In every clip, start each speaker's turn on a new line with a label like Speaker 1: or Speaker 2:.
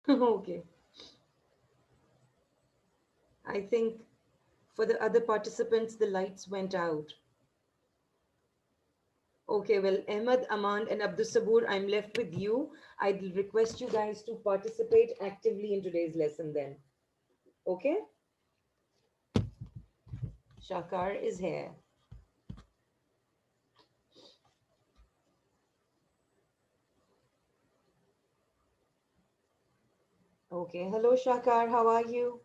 Speaker 1: Okay. I think for the other participants, the lights went out. Okay, well, Ahmed, Aman, and Abdus Sabur, I'm left with you. I'd request you guys to participate actively in today's lesson then. Okay? Shakar is here. Okay, hello, Shakar, how are you?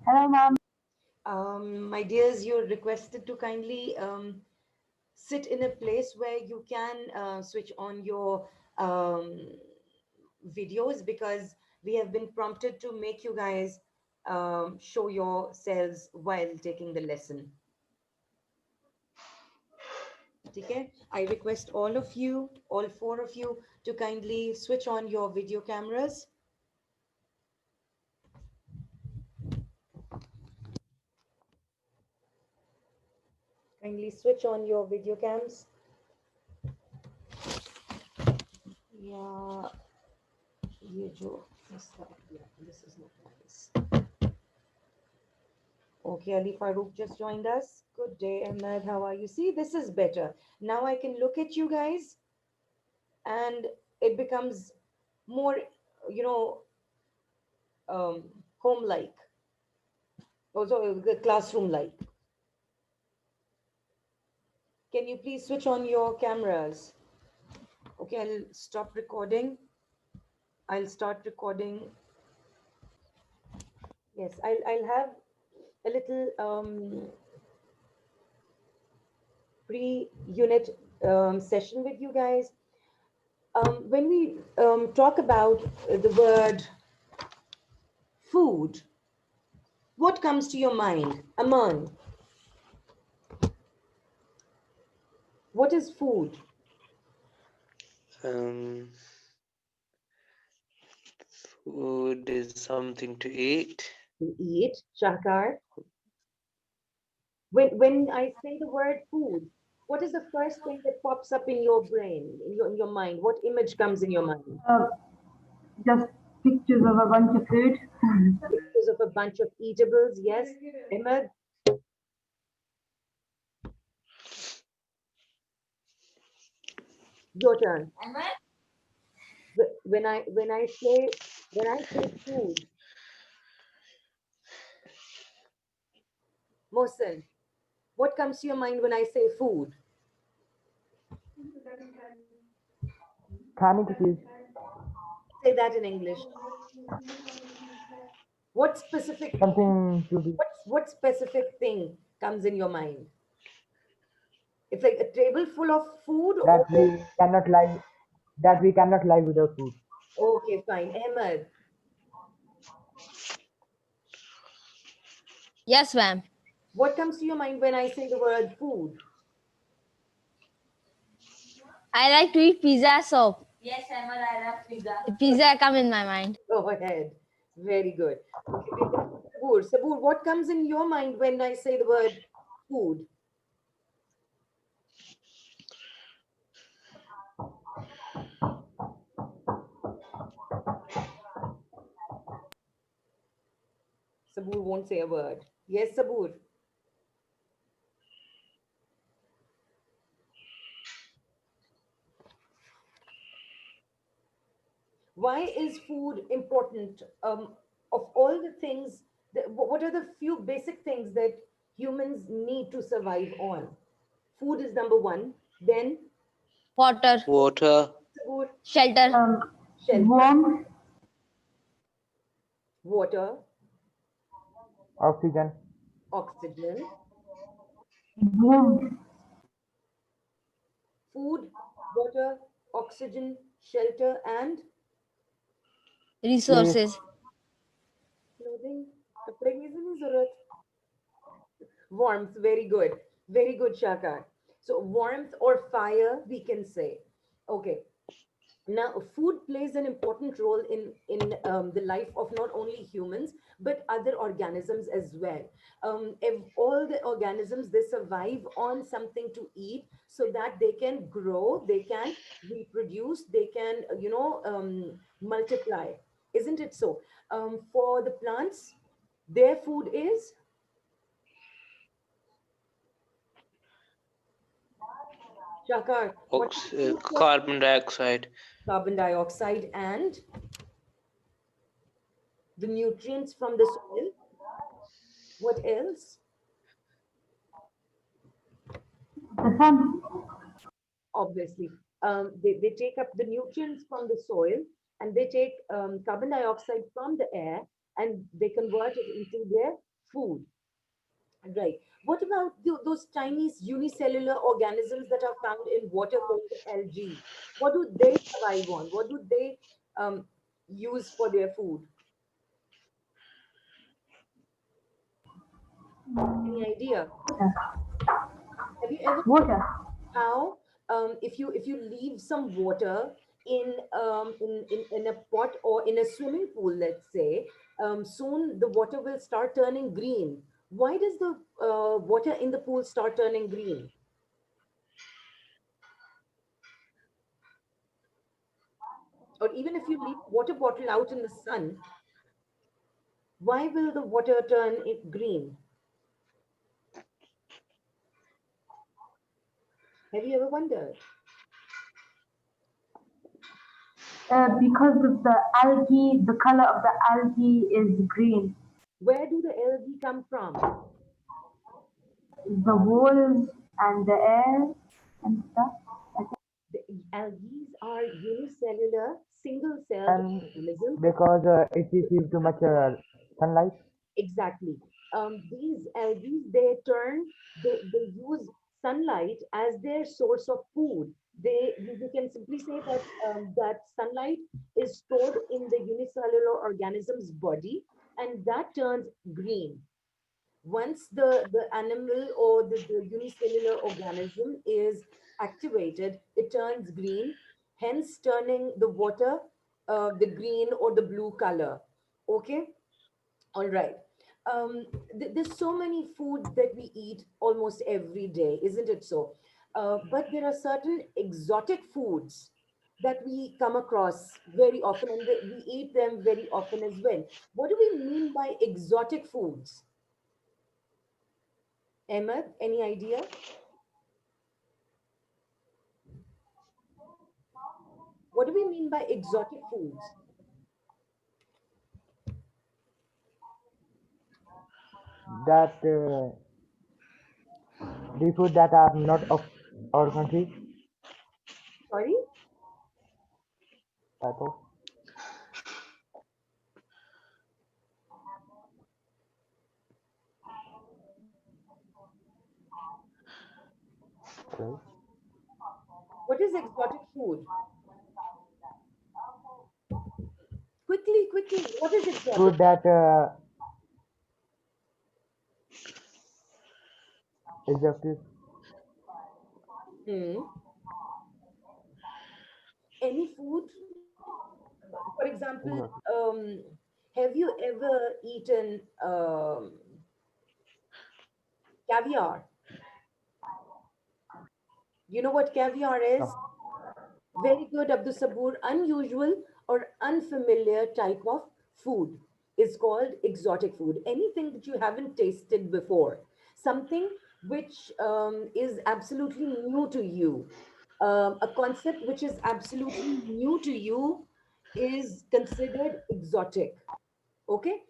Speaker 2: Hello, ma'am.
Speaker 1: My dears, you're requested to kindly sit in a place where you can switch on your videos because we have been prompted to make you guys show yourselves while taking the lesson. Okay, I request all of you, all four of you, to kindly switch on your video cameras. Kindly switch on your video cams. Yeah, ये जो yeah, this is not nice. Okay, Ali Farouk just joined us. Good day, Ahmed. How are you? See, this is better. Now I can look at you guys and it becomes more, you know, um, home-like, also classroom-like. Can you please switch on your cameras? Okay, I'll stop recording. I'll start recording. Yes, I'll have a little pre-unit session with you guys. When we talk about the word food, what comes to your mind? Aman, what is food?
Speaker 3: Um, Food is something to eat.
Speaker 1: To eat, Shakar. When I say the word food, what is the first thing that pops up in your brain, in your mind? What image comes in your mind?
Speaker 2: Uh, just pictures of a bunch of food.
Speaker 1: Pictures of a bunch of eatables, yes. Ahmed, your turn. When I say food, Mohsen, what comes to your mind when I say food?
Speaker 2: खाने की चीज.
Speaker 1: Say that in English. What specific
Speaker 2: Something to be
Speaker 1: what specific thing comes in your mind? It's like a table full of food
Speaker 2: that
Speaker 1: or
Speaker 2: we cannot live that we cannot live without food.
Speaker 1: okay, fine. Ahmed,
Speaker 4: Yes, ma'am.
Speaker 1: what comes to your mind when I say the word food?
Speaker 4: I like to eat pizza, so yes, Ahmed, I love pizza. Pizza come in my mind.
Speaker 1: Go ahead. Very good. Okay, we'll go to Sabur. Sabur, what comes in your mind when I say the word food? Sabur won't say a word. Yes, Sabur. Why is food important? Of all the things, what are the few basic things that humans need to survive on? Food is number one. Then,
Speaker 4: Water,
Speaker 3: Water,
Speaker 1: Sabur,
Speaker 4: shelter,
Speaker 1: shelter,
Speaker 2: Warmth,
Speaker 1: water,
Speaker 2: oxygen,
Speaker 1: oxygen,
Speaker 2: warmth,
Speaker 1: food, water, oxygen, shelter, and
Speaker 2: place,
Speaker 4: resources.
Speaker 1: clothing. कपड़े की भी जरूरत. Warmth, very good. Very good, Shakar. So, warmth or fire, we can say. Okay. Now, food plays an important role in the life of not only humans but other organisms as well. If all the organisms, they survive on something to eat so that they can grow, they can reproduce, they can multiply. Isn't it so? For the plants, their food is Shakar. What is the food for
Speaker 3: Carbon dioxide.
Speaker 1: carbon dioxide and the nutrients from the soil? What else?
Speaker 2: The sun.
Speaker 1: Obviously, they take up the nutrients from the soil, and they take carbon dioxide from the air, and they convert it into their food. Right. What about those tiny unicellular organisms that are found in water called algae? What do they survive on? What do they um, use for their food? Any idea? Have you ever
Speaker 2: Water.
Speaker 1: how if you leave some water in a pot or in a swimming pool, let's say, soon the water will start turning green. Why does the water in the pool start turning green? Or even if you leave a water bottle out in the sun, why will the water turn it green? Have you ever wondered?
Speaker 2: Because of the algae, the color of the algae is green.
Speaker 1: Where do the algae come from?
Speaker 2: The walls and the air and stuff.
Speaker 1: The algae are unicellular, single-celled
Speaker 2: And
Speaker 1: organisms.
Speaker 2: because it receives too much sunlight.
Speaker 1: Exactly. These algae, they use sunlight as their source of food. You can simply say that that sunlight is stored in the unicellular organism's body, and that turns green. Once the animal or the unicellular organism is activated, it turns green, hence turning the water the green or the blue color. Okay, all right. There's so many foods that we eat almost every day, isn't it so? But there are certain exotic foods that we come across very often, and we eat them very often as well. What do we mean by exotic foods? Ahmed, any idea? What do we mean by exotic foods?
Speaker 2: That the food that are not of our country.
Speaker 1: Sorry?
Speaker 2: Type of. Right.
Speaker 1: What is exotic food? Quickly, quickly. What is exotic?
Speaker 2: Food that exotic.
Speaker 1: Hmm. Any food? For example,
Speaker 2: Exotic.
Speaker 1: have you ever eaten caviar? You know what caviar is?
Speaker 2: No.
Speaker 1: Very good, Abdul Sabur. Unusual or unfamiliar type of food is called exotic food. Anything that you haven't tasted before, something which is absolutely new to you, a concept which is absolutely new to you is considered exotic. Okay.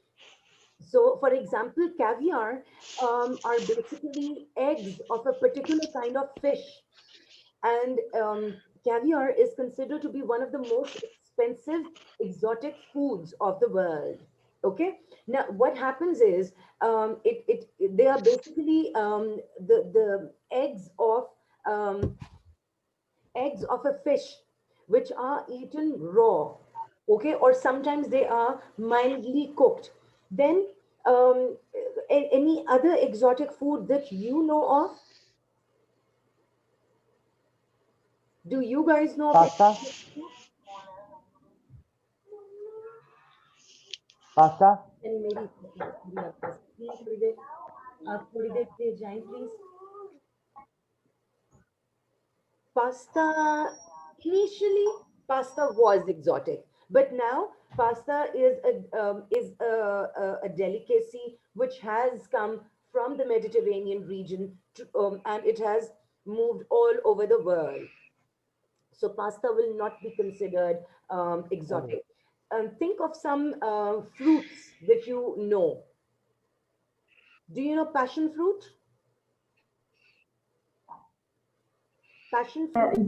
Speaker 1: So, for example, caviar are basically eggs of a particular kind of fish, and caviar is considered to be one of the most expensive exotic foods of the world. Okay, now what happens is they are basically the um, eggs of a fish which are eaten raw. Okay, or sometimes they are mildly cooked. Then any other exotic food that you know of? Do you guys know of
Speaker 2: Pasta.
Speaker 1: any exotic food?
Speaker 5: Pasta.
Speaker 1: And मेरी पूरी आपस please थोड़ी देर आप थोड़ी देर पे जाएं please pasta initially pasta was exotic but now pasta is a delicacy which has come from the Mediterranean region and it has moved all over the world so pasta will not be considered
Speaker 5: Okay.
Speaker 1: exotic think of some fruits that you know do you know passion fruit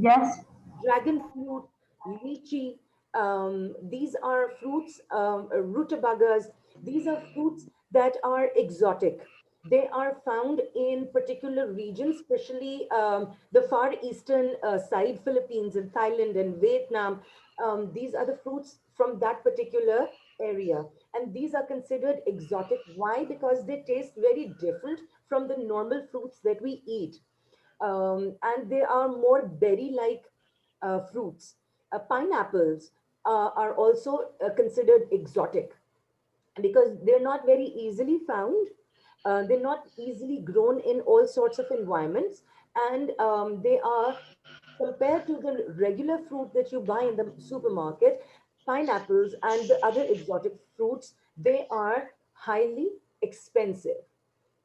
Speaker 2: Yes.
Speaker 1: dragon fruit, lychee. These are fruits, rutabagas. These are fruits that are exotic. They are found in particular regions, especially the far eastern side, Philippines and Thailand and Vietnam. These are the fruits from that particular area. And these are considered exotic. Why? Because they taste very different from the normal fruits that we eat and they are more berry-like fruits. Pineapples are also considered exotic because they're not very easily found. They're not easily grown in all sorts of environments, and they are compared to the regular fruit that you buy in the supermarket. Pineapples and the other exotic fruits, they are highly expensive.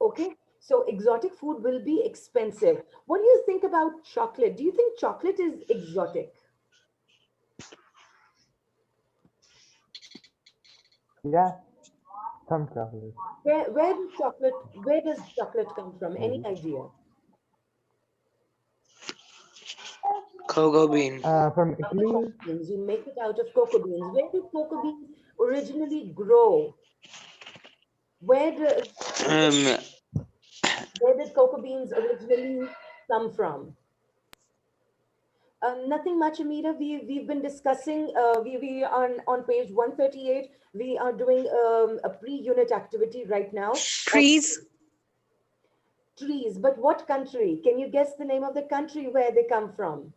Speaker 1: Okay, so exotic food will be expensive. What do you think about chocolate? Do you think chocolate is exotic?
Speaker 5: Yeah, some chocolate.
Speaker 1: Where does chocolate come from? Any
Speaker 5: Maybe.
Speaker 1: idea?
Speaker 3: Cocoa bean.
Speaker 5: From
Speaker 1: Cocoa
Speaker 5: Italy.
Speaker 1: beans. You make it out of cocoa beans. Where did cocoa beans originally grow? Where do,
Speaker 3: Um,
Speaker 1: where did cocoa beans originally come from? Nothing much, Amira. We've been discussing. We are on page 138. We are doing a pre-unit activity right now.
Speaker 6: Trees.
Speaker 1: Trees, but what country? Can you guess the name of the country where they come from?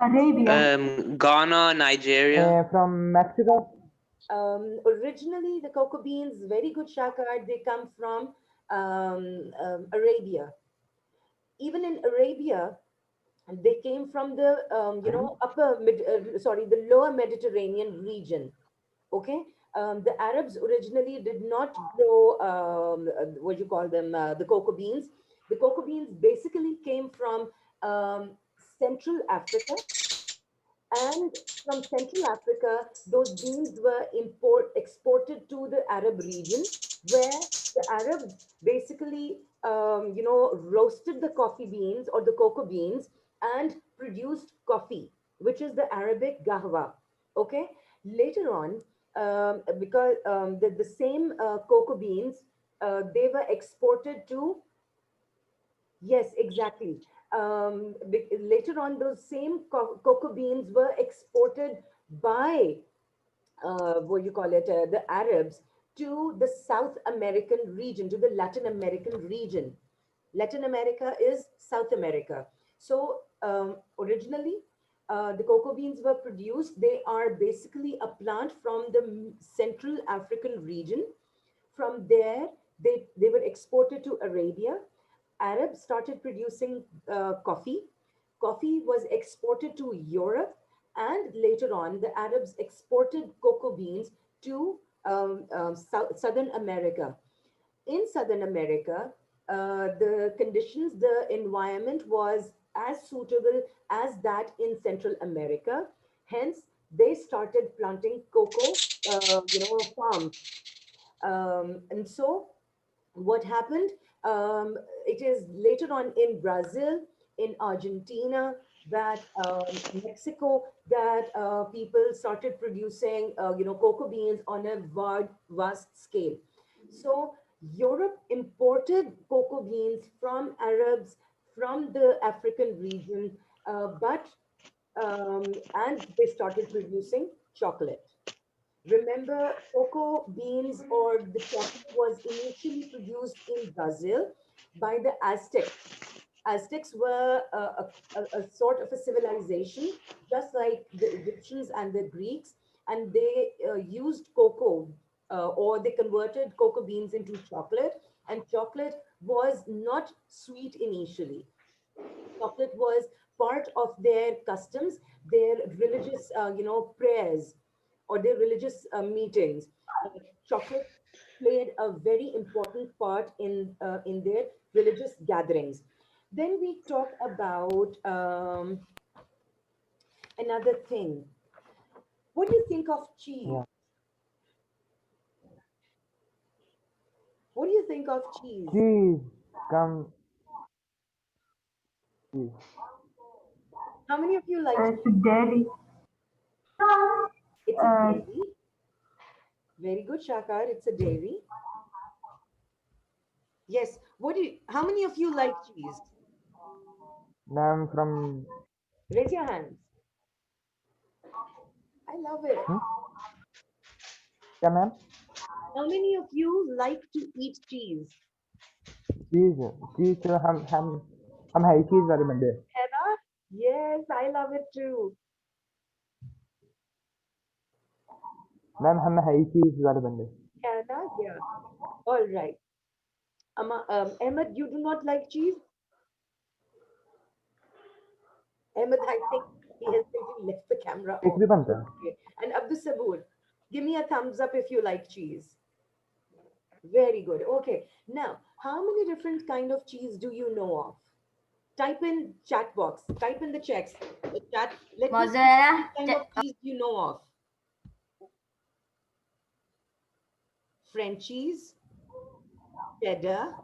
Speaker 2: Arabia.
Speaker 3: Ghana, Nigeria.
Speaker 5: From Mexico.
Speaker 1: Originally, the cocoa beans, very good Shakar, they come from Arabia. Even in Arabia, they came from the the lower Mediterranean region. Okay, the Arabs originally did not grow what you call them the cocoa beans. The cocoa beans basically came from Central Africa, and from Central Africa, those beans were exported to the Arab region, where the Arabs basically, roasted the coffee beans or the cocoa beans and produced coffee, which is the Arabic gahwa. Okay. Later on, because the same cocoa beans, they were exported to. Yes, exactly. Later on, those same cocoa beans were exported by, what you call it, the Arabs to the South American region, to the Latin American region. Latin America is South America. So originally, the cocoa beans were produced. They are basically a plant from the Central African region. From there, they were exported to Arabia. Arabs started producing coffee. Coffee was exported to Europe, and later on, the Arabs exported cocoa beans to Southern America. In Southern America, the conditions, the environment was as suitable as that in Central America. Hence, they started planting cocoa, farms. And so what happened? It is later on in Brazil, in Argentina, that Mexico, that people started producing, cocoa beans on a vast scale. So Europe imported cocoa beans from Arabs, from the African region, but and they started producing chocolate. Remember, cocoa beans or the chocolate was initially produced in Brazil by the Aztecs. Aztecs were a sort of a civilization, just like the Egyptians and the Greeks. and they used cocoa, or they converted cocoa beans into chocolate, and chocolate was not sweet initially. Chocolate was part of their customs, their religious, prayers, or their religious meetings. Chocolate played a very important part in their religious gatherings. Then we talk about another thing. What do you think of cheese?
Speaker 5: Yeah.
Speaker 1: What do you think of cheese?
Speaker 5: Cheese. Come. Cheese.
Speaker 1: How many of you like
Speaker 2: It's a
Speaker 1: cheese?
Speaker 2: dairy.
Speaker 1: It's a
Speaker 2: Uh,
Speaker 1: dairy. Very good, Shakar. It's a dairy. Yes. How many of you like cheese?
Speaker 5: I'm from.
Speaker 1: Raise your hands. I love it.
Speaker 5: क्या ma'am?
Speaker 1: How many of you like to eat cheese?
Speaker 5: चीज चीज तो हम है ही चीज वाले बंदे.
Speaker 1: Hannah? Yes, I love it too.
Speaker 5: Ma'am हम है ही चीज वाले बंदे.
Speaker 1: Hannah, yeah. All right. Ahmed, you do not like cheese? Ahmed, I think he has simply left the camera
Speaker 5: एक
Speaker 1: off.
Speaker 5: भी बनता है.
Speaker 1: Okay. And Abdul Sabur, give me a thumbs up if you like cheese. Very good. Okay. Now, how many different kind of cheese do you know of? Type in chat box. Type in the checks. The chat. Let me see
Speaker 4: Mozzarella.
Speaker 1: what kind of cheese you know of. French cheese, cheddar,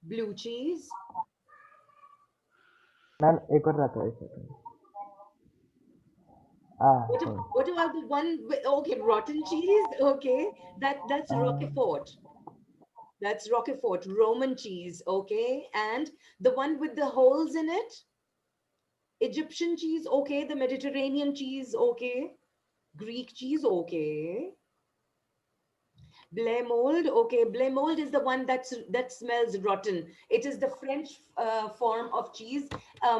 Speaker 1: blue cheese.
Speaker 5: Ma'am एक और रहता है एक second.
Speaker 1: What about the one with, okay, rotten cheese? Okay, that's Roquefort. That's Roquefort, Roman cheese, okay? And the one with the holes in it? Egyptian cheese, okay. The Mediterranean cheese, okay. Greek cheese, okay. Blé mold, okay. Blé mold is the one that smells rotten. It is the French form of cheese.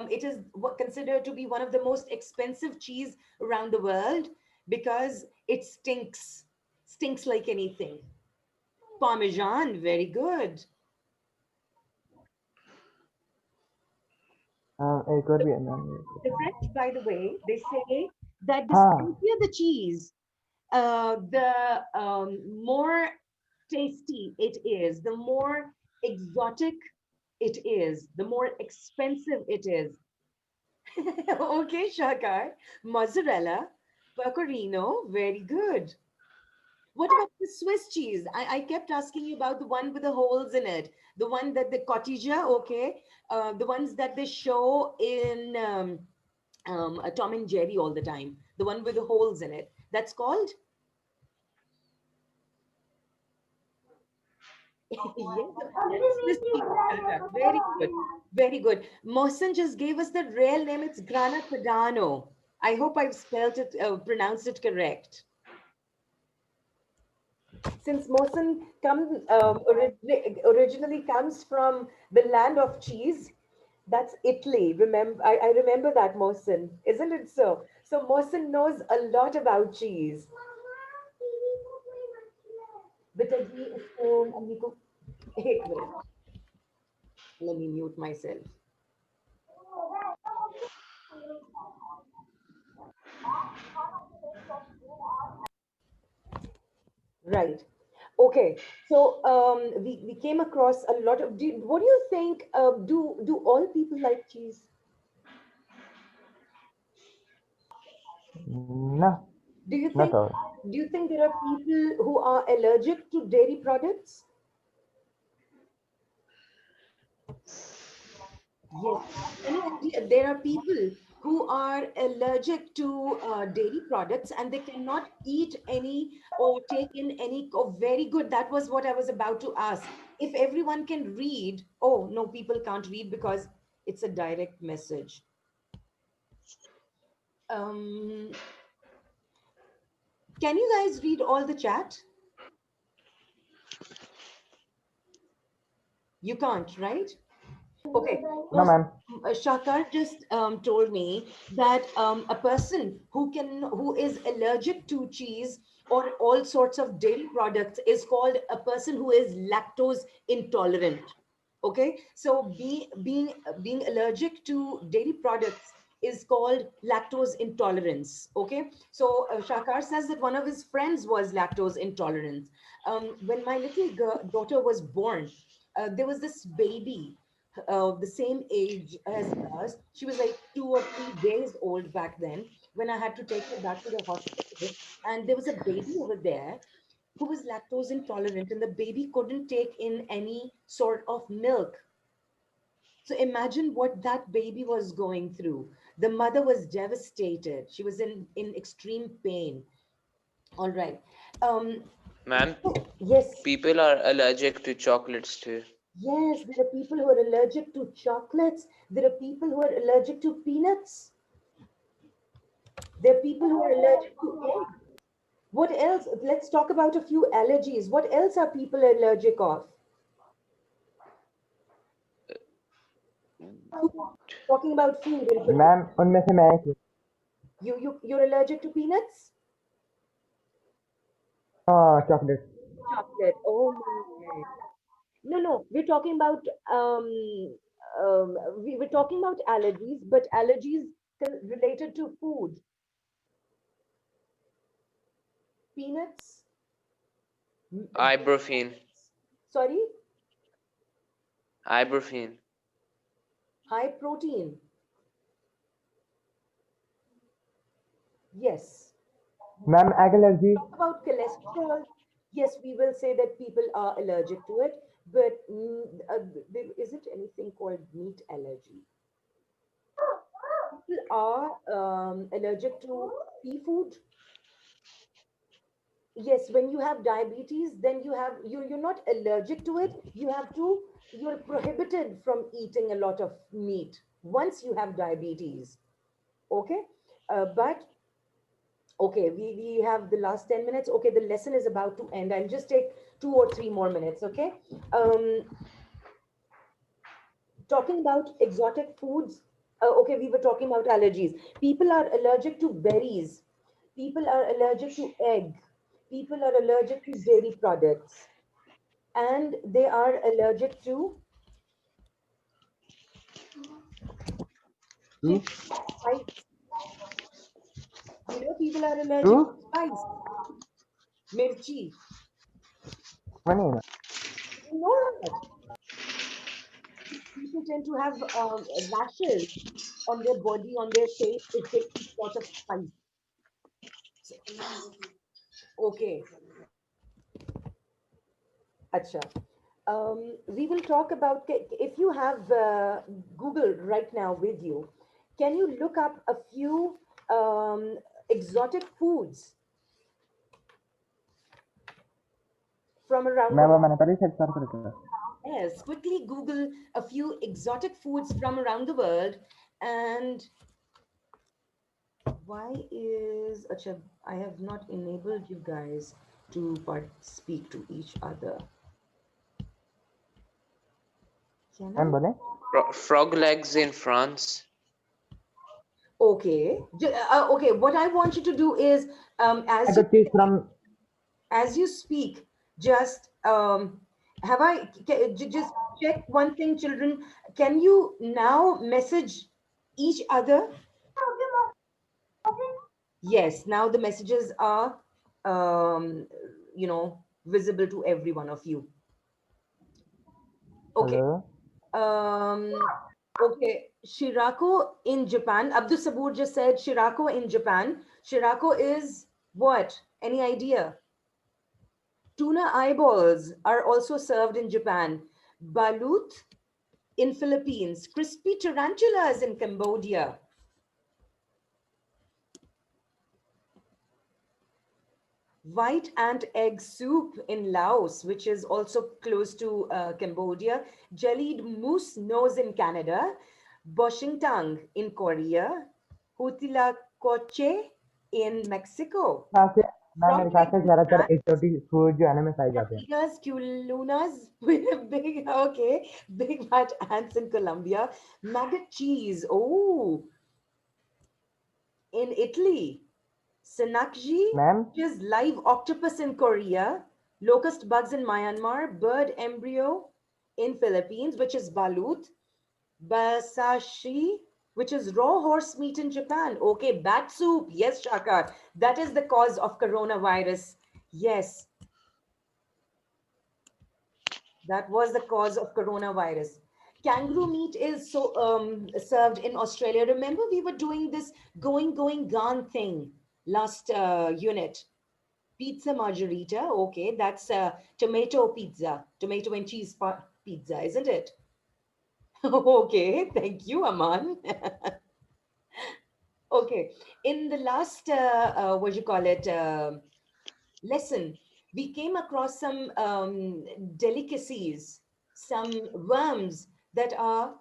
Speaker 1: It is considered to be one of the most expensive cheese around the world because it stinks like anything. Parmesan, very good.
Speaker 5: एक और भी है ma'am.
Speaker 1: The French, by the way, they say that the
Speaker 5: हाँ.
Speaker 1: spicier the cheese, the more tasty it is, the more exotic it is, the more expensive it is. Okay, Shakar. Mozzarella, pecorino, very good. What about the Swiss cheese? I kept asking you about the one with the holes in it, the one that the cottage, okay, the ones that they show in Tom and Jerry all the time, the one with the holes in it. That's called? Yes, that's Swiss cheese. Shakar. Very good. Very good. Mohsen just gave us the real name. It's Grana Padano. I hope I've spelled it, pronounced it correct. Since Mohsen originally comes from the land of cheese, that's Italy. Remember, I remember that, Mohsen, isn't it so? So Mohsen knows a lot about cheese. बेटा जी इसको अम्मी को एक minute. Let me mute myself. Right. Okay. So we came across a lot of. What do you think? Do all people like cheese?
Speaker 5: No,
Speaker 1: Do you
Speaker 5: not
Speaker 1: think?
Speaker 5: all.
Speaker 1: Do you think there are people who are allergic to dairy products? Yes. Any idea? There are people who are allergic to dairy products and they cannot eat any or take in any. Oh, very good. That was what I was about to ask. If everyone can read, oh, no, people can't read because it's a direct message. Can you guys read all the chat? You can't, right? Okay.
Speaker 5: No,
Speaker 1: Also,
Speaker 5: ma'am.
Speaker 1: Shakar just told me that a person who is allergic to cheese or all sorts of dairy products is called a person who is lactose intolerant. Okay, so being allergic to dairy products is called lactose intolerance. Okay, so Shakar says that one of his friends was lactose intolerant. When my little daughter was born, there was this baby the same age as us. She was like 2 or 3 days old back then when I had to take her back to the hospital. And there was a baby over there who was lactose intolerant, and the baby couldn't take in any sort of milk. So imagine what that baby was going through. The mother was devastated. She was in extreme pain. All right. Um,
Speaker 3: Ma'am,
Speaker 1: yes,
Speaker 3: people are allergic to chocolates too.
Speaker 1: yes, there are people who are allergic to chocolates. There are people who are allergic to peanuts. There are people who are allergic to eggs. What else? Let's talk about a few allergies. What else are people allergic of? Talking about food in particular.
Speaker 5: Ma'am उनमें से मैं एक
Speaker 1: You're allergic to peanuts?
Speaker 5: Chocolate
Speaker 1: Chocolate. Oh my. No, no. We were talking about allergies, but allergies related to food. Peanuts.
Speaker 3: Ibuprofen.
Speaker 1: Sorry,
Speaker 3: Ibuprofen.
Speaker 1: high protein. Yes.
Speaker 5: Ma'am egg allergy
Speaker 1: Talk about cholesterol. Yes, we will say that people are allergic to it, but is it anything called meat allergy? People are allergic to seafood. Yes, when you have diabetes, then you're not allergic to it. You're prohibited from eating a lot of meat once you have diabetes. Okay, but okay, we have the last 10 minutes. Okay, the lesson is about to end. I'll just take 2 or 3 more minutes. Okay. Um, Talking about exotic foods. Okay, we were talking about allergies. People are allergic to berries. People are allergic to egg. People are allergic to dairy products. And they are allergic to
Speaker 5: to
Speaker 1: spice. People are
Speaker 5: too
Speaker 1: allergic to spice. Mirchi.
Speaker 5: One है
Speaker 1: You know that. People tend to have rashes on their body, on their face, if they eat a lot of spice. So, okay, acha. We will talk about if you have Google right now with you, can you look up a few exotic foods from around the
Speaker 5: मैं वो
Speaker 1: world?
Speaker 5: मैंने पहले set कर रखा
Speaker 1: Yes, quickly Google a few exotic foods from around the world. And why is acha, I have not enabled you guys to speak to each other. Can
Speaker 5: ma'am
Speaker 1: I?
Speaker 5: बोले
Speaker 3: Frog legs in France.
Speaker 1: Okay. Okay. What I want you to do is,
Speaker 5: I got this from
Speaker 1: as you speak, just just check one thing, children. Can you now message each other? Yes. Now the messages are, um, visible to every one of you. Okay.
Speaker 5: hello
Speaker 1: Okay, Shirako in Japan. Abdul Sabur just said Shirako in Japan. Shirako is what? Any idea? Tuna eyeballs are also served in Japan. Balut in Philippines. Crispy tarantulas in Cambodia. White ant egg soup in Laos, which is also close to Cambodia. Jellied moose nose in Canada. Boshingtang in Korea. Hutilacoche in Mexico.
Speaker 5: हाँ से ma'am मेरे ख्याल से ज्यादातर exotic food जो है ना में पाए जाते हैं.
Speaker 1: Tapitas, Culunas with big, okay, big fat ants in Colombia. Maggot cheese, oh, in Italy. Sanakji,
Speaker 5: ma'am
Speaker 1: which is live octopus in Korea. Locust bugs in Myanmar. Bird embryo in Philippines, which is balut. Basashi, which is raw horse meat in Japan. Okay, bat soup. Yes, Shakar. That is the cause of coronavirus. Yes, that was the cause of coronavirus. Kangaroo meat is served in Australia. Remember, we were doing this going gone thing last unit. Pizza margherita. Okay, that's tomato pizza, tomato and cheese pizza, isn't it? Okay, thank you, Aman. Okay, in the last what do you call it lesson, we came across some delicacies, some worms that are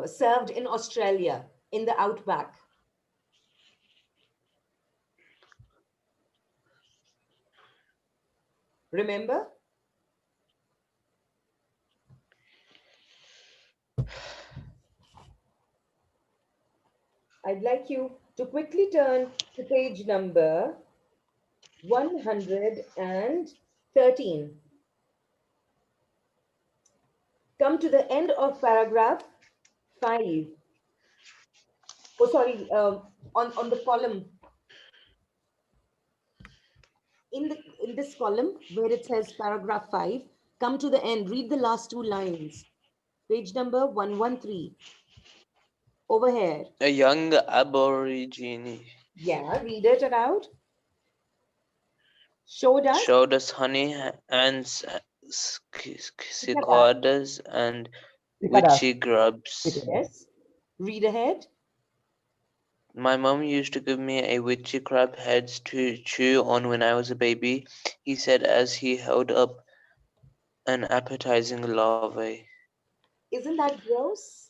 Speaker 1: served in Australia in the outback. Remember? I'd like you to quickly turn to page number 113. Come to the end of paragraph 5. Oh, sorry, on the column. In this column where it says paragraph 5, come to the end, read the last two lines. Page number 113. Over here.
Speaker 3: A young aborigine
Speaker 1: Yeah, read it aloud. Showed us.
Speaker 3: showed us honey ants, cicadas, and witchy grubs.
Speaker 1: Yes. Read ahead.
Speaker 3: My mom used to give me a witchy crab heads to chew on when I was a baby, he said as he held up an appetizing larvae.
Speaker 1: Isn't that gross?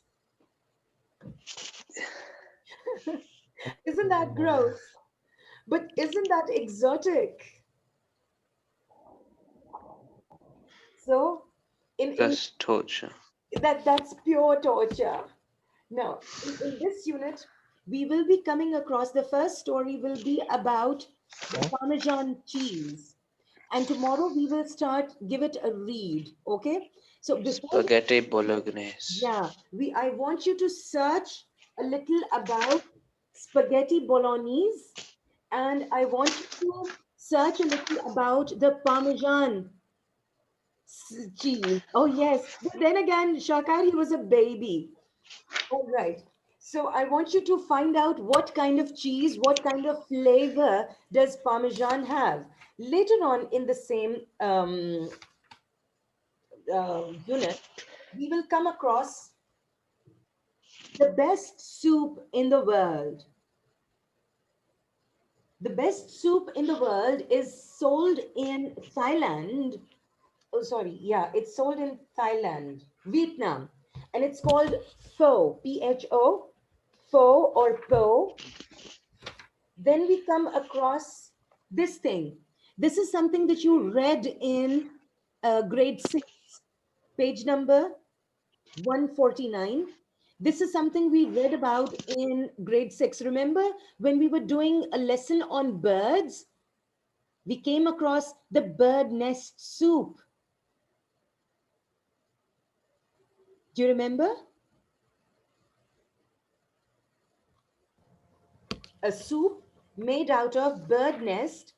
Speaker 1: Isn't that gross? But isn't that exotic? So, in
Speaker 3: That's torture.
Speaker 1: that's pure torture. Now, in this unit, we will be coming across the first story will be about the Parmesan cheese. And tomorrow we will start, give it a read. Okay. So before
Speaker 3: Spaghetti bolognese.
Speaker 1: yeah, I want you to search a little about spaghetti bolognese, and I want you to search a little about the Parmesan cheese. Oh yes, but then again, Shakar, he was a baby. All right. So I want you to find out what kind of cheese, what kind of flavor does Parmesan have. Later on in the same unit, we will come across the best soup in the world. The best soup in the world is sold in Thailand. Oh, sorry. Yeah, it's sold in Thailand, Vietnam, and it's called pho, Pho, pho or po. Then we come across this thing. This is something that you read in grade 6, page number 149. This is something we read about in grade 6. Remember when we were doing a lesson on birds? We came across the bird nest soup. Do you remember? A soup made out of bird nest,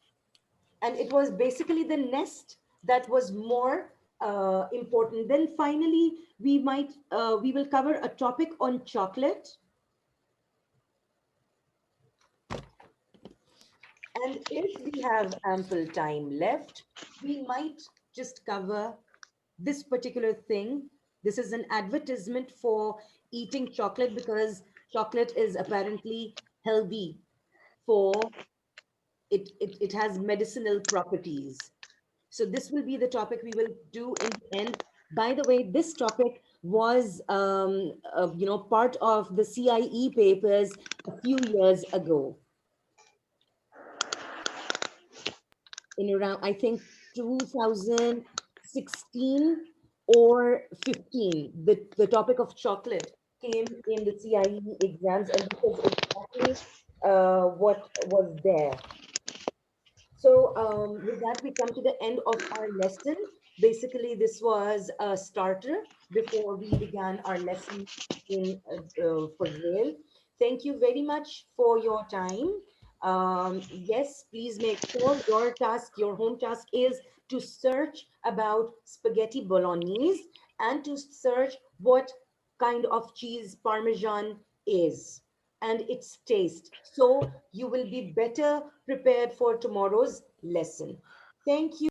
Speaker 1: and it was basically the nest that was more important. Then finally, we will cover a topic on chocolate. And if we have ample time left, we might just cover this particular thing. This is an advertisement for eating chocolate because chocolate is apparently healthy for it has medicinal properties. So this will be the topic we will do in the end. By the way, this topic was part of the CIE papers a few years ago. in around, I think, 2016 or 15. The topic of chocolate came in the CIE exams, and this is exactly what was there. So with that, we come to the end of our lesson. Basically, this was a starter before we began our lesson in for Braille. Thank you very much for your time. Yes, please make sure your task, your home task is to search about spaghetti bolognese and to search what kind of cheese Parmesan is and its taste. So you will be better prepared for tomorrow's lesson. Thank you.